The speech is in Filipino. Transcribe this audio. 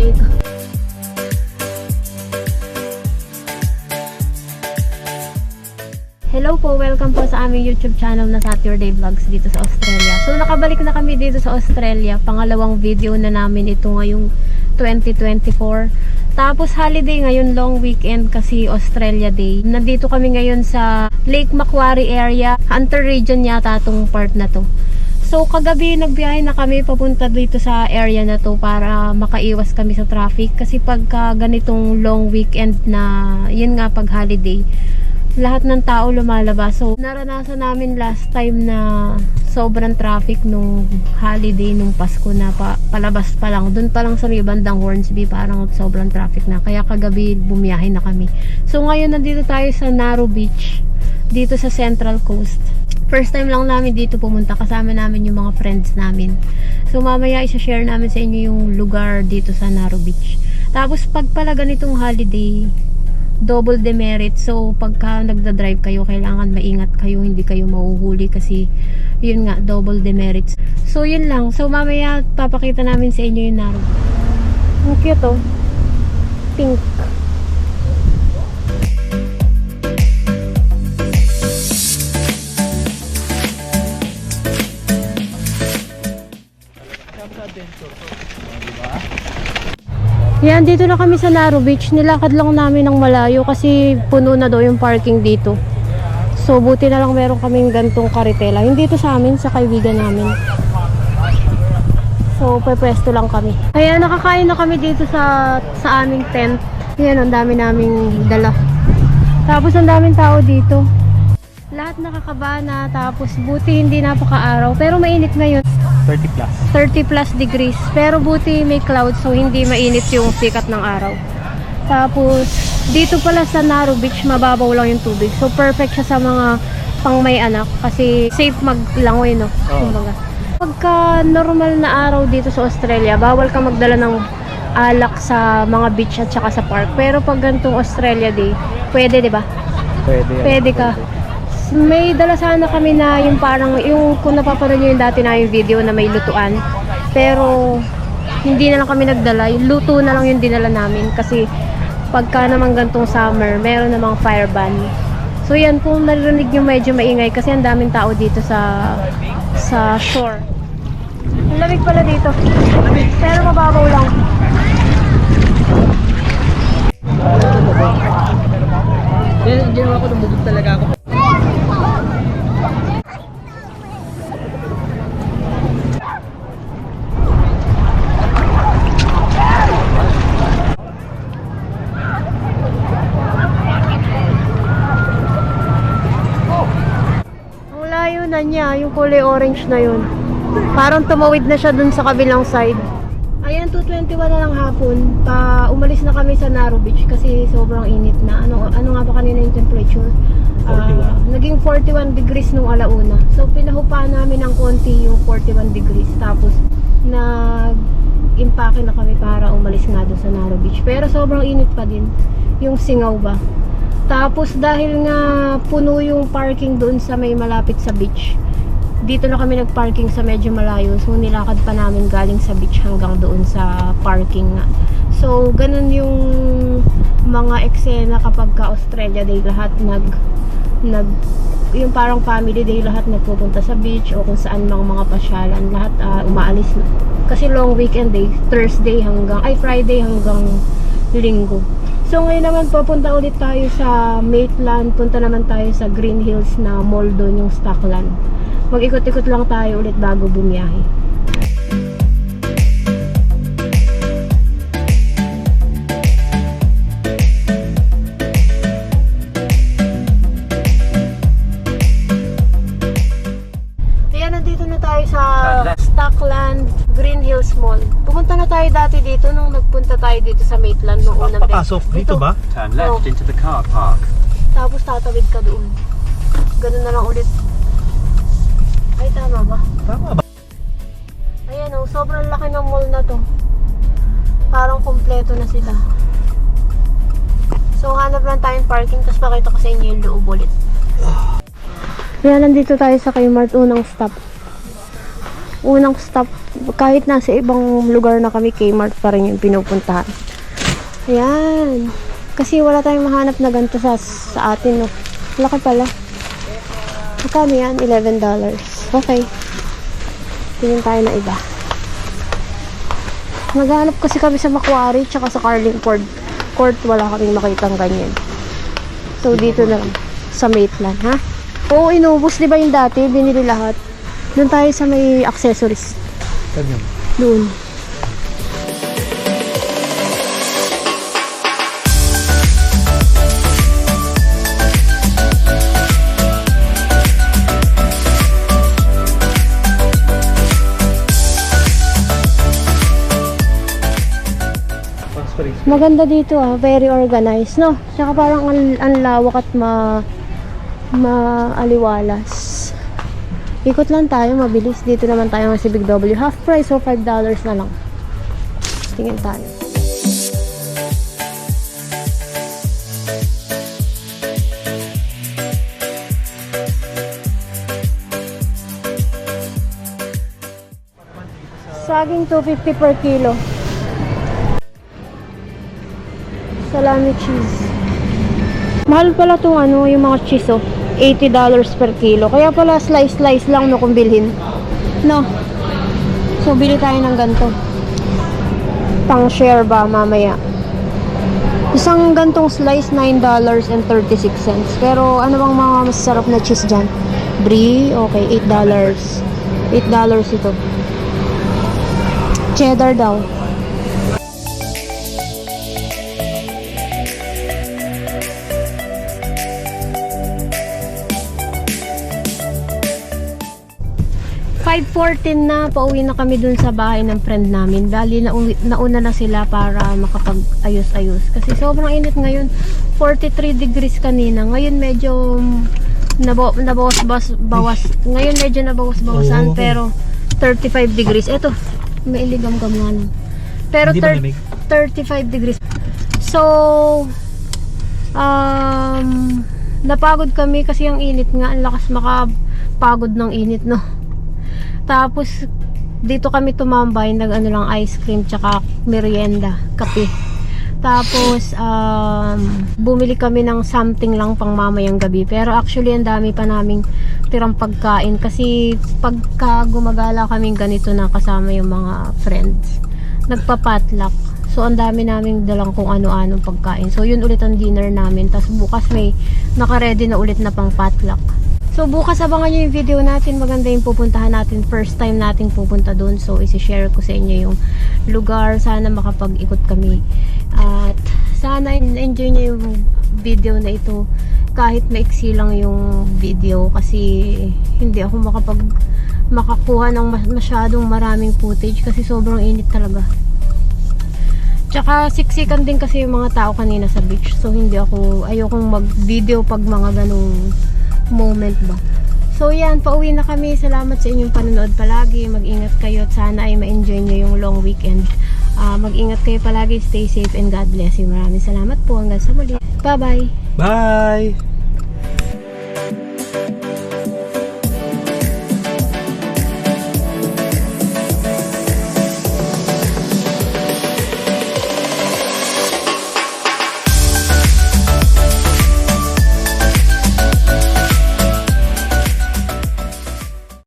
dito. Hello po, welcome po sa aming YouTube channel na Saturday Vlogs dito sa Australia. So nakabalik na kami dito sa Australia. Pangalawang video na namin ito ngayong 2024. Tapos holiday ngayon, long weekend kasi Australia Day. Nandito kami ngayon sa Lake Macquarie area, Hunter region yata itong part na to. So kagabi nagbiyahe na kami papunta dito sa area na to para makaiwas kami sa traffic. Kasi pagka ganitong long weekend na, yun nga pag holiday, lahat ng tao lumalabas. So naranasan namin last time na sobrang traffic nung holiday, nung Pasko na palabas pa lang. Doon pa lang sa may bandang Hornsby parang sobrang traffic na. Kaya kagabi bumiyahe na kami. So ngayon nandito tayo sa Narrow Beach, dito sa Central Coast. First time lang namin dito pumunta, kasama namin yung mga friends namin. So mamaya isa-share namin sa inyo yung lugar dito sa Narrow Beach. Tapos pag pala ganitong holiday, double demerit. So pagka nagda-drive kayo, kailangan maingat kayo, hindi kayo mahuhuli kasi yun nga, double demerits. So yun lang. So mamaya papakita namin sa inyo yung Narrow. Ang cute oh. Pink. Yan, dito na kami sa Narrow Beach. Nilakad lang namin ng malayo kasi puno na daw yung parking dito. So buti na lang meron kaming gantong karitela. Hindi ito sa amin, sa kaibigan namin. So pwesto lang kami. Kaya nakakain na kami dito sa aming tent. Yan, ang dami naming dala. Tapos ang daming tao dito. Lahat nakakabana. Tapos buti hindi napaka-araw. Pero mainit ngayon. 30 plus degrees. Pero buti may clouds, so hindi mainit yung sikat ng araw. Tapos dito pala sa Narrow Beach, mababaw lang yung tubig. So perfect siya sa mga pang may anak kasi safe maglangoy, no? Kumbaga. Pagka normal na araw dito sa Australia, bawal ka magdala ng alak sa mga beach at saka sa park. Pero pag ganitong Australia Day, pwede, 'di ba? Pwede ka. May dala sana kami na yung parang, yung kung napapanood nyo yung dati na yung video na may lutuan. Pero hindi na lang kami nagdala. Yung luto na lang yung dinala namin. Kasi pagka naman gantong summer, meron namang fire ban. So yan, kung narinig nyo medyo maingay kasi ang daming tao dito sa shore. Ang lamig pala dito. Pero mababaw lang. Ginawa ko, lumubog talaga ako. Na niya, yung kulay orange na yun. Parang tumawid na siya dun sa kabilang side. Ayan, 2:21 na lang hapon. Umalis na kami sa Narrow Beach kasi sobrang init na. Ano nga ba kanina yung temperature? Naging 41 degrees nung alauna. So pinahupa namin ng konti yung 41 degrees. Tapos nag-impake na kami para umalis nga dun sa Narrow Beach. Pero sobrang init pa din. Yung singaw ba? Tapos dahil nga puno yung parking doon sa may malapit sa beach, dito na kami nagparking sa medyo malayo. So nilakad pa namin galing sa beach hanggang doon sa parking nga. So ganun yung mga eksena kapag ka Australia Day, lahat yung parang family day, lahat nagpupunta sa beach o kung saan mga pasyalan, lahat umaalis na. Kasi long weekend day, Friday hanggang Linggo. So ngayon naman pupunta ulit tayo sa Maitland. Punta naman tayo sa Green Hills na mall doon, yung Stockland. Mag-ikot-ikot lang tayo ulit bago bumiyahe. Ayan, nandito na tayo sa Stockland Green Hills Mall. Pumunta na tayo dati dito nung nagpunta tayo dito sa Maitland nung unang Papasok dito ba? Turn left into the car park. Tapos tatawid ka doon. Ganun na lang ulit. Ay, tama ba? Tama ba? Ayan oh, sobrang laki ng mall na to. Parang kompleto na sila. So hanap lang tayong parking, tapos pakita ko sa inyo yung loob ulit. Ayan, nandito tayo sa Kmart, unang stop. unang stop, kahit nasa ibang lugar na kami, Kmart pa rin yung pinupuntahan. Ayan. Kasi wala tayong mahanap na ganito sa atin, no. Laki pala. Magkano yan? $11. Okay. Tingin tayo na iba. Naghanap kasi kami sa Macquarie tsaka sa Carlingford Court. Wala kaming makitang ganyan. So, dito na lang. Sa Maitland, ha? Oo, inubos. Di ba yung dati? Binili lahat. Doon tayo sa may accessories. Doon. Maganda dito very organized, no? Tsaka parang ang lawak at maaliwalas. Ikot lang tayo, mabilis. Dito naman tayo sa Big W. Half price, so $5 na lang. Tingin tayo. Saging $2.50 per kilo. Salami cheese. Mahal pala tong yung mga cheese, oh. $80 per kilo. Kaya pala slice lang, no, kung bilhin. No. So, bili tayo ng ganito. Pang share ba mamaya. Isang gantong slice, $9.36. Pero ano bang mga masarap na cheese dyan? Brie, okay, $8. $8 ito. Cheddar daw. $5.14 na, pauwi na kami dun sa bahay ng friend namin. Bali, nauna na sila para makapag-ayos-ayos. Kasi sobrang init ngayon. 43 degrees kanina. Ngayon medyo nabawas. Ngayon medyo nabawas-bawasan. Pero 35 degrees. Eto, may iligam-gam nga lang. Pero 35 degrees. So, napagod kami kasi ang init nga. Ang lakas makapagod ng init, no? Tapos dito kami tumambay, lang ice cream tsaka merienda, kape. Tapos bumili kami ng something lang pang mamayang gabi. Pero actually ang dami pa naming tirang pagkain kasi pagka gumagala kaming ganito na kasama yung mga friends, nagpa-potluck. So ang dami naming dalang kung ano-anong pagkain. So yun ulit ang dinner namin. Tapos bukas may naka-ready na ulit na pang potluck. So bukas abangan nyo yung video natin. Maganda yung pupuntahan natin. First time natin pupunta doon. So isi-share ko sa inyo yung lugar. Sana makapag-ikot kami. At sana enjoy nyo yung video na ito. Kahit maiksi lang yung video. Kasi hindi ako makakuha ng masyadong maraming footage. Kasi sobrang init talaga. Tsaka siksikan din kasi yung mga tao kanina sa beach. So ayokong mag-video pag mga ganong moment ba. So yan, pauwi na kami. Salamat sa inyong panonood palagi. Mag-ingat kayo at sana ay ma-enjoy nyo yung long weekend. Mag-ingat kayo palagi. Stay safe and God bless you. Maraming salamat po. Hanggang sa muli. Bye-bye. Bye!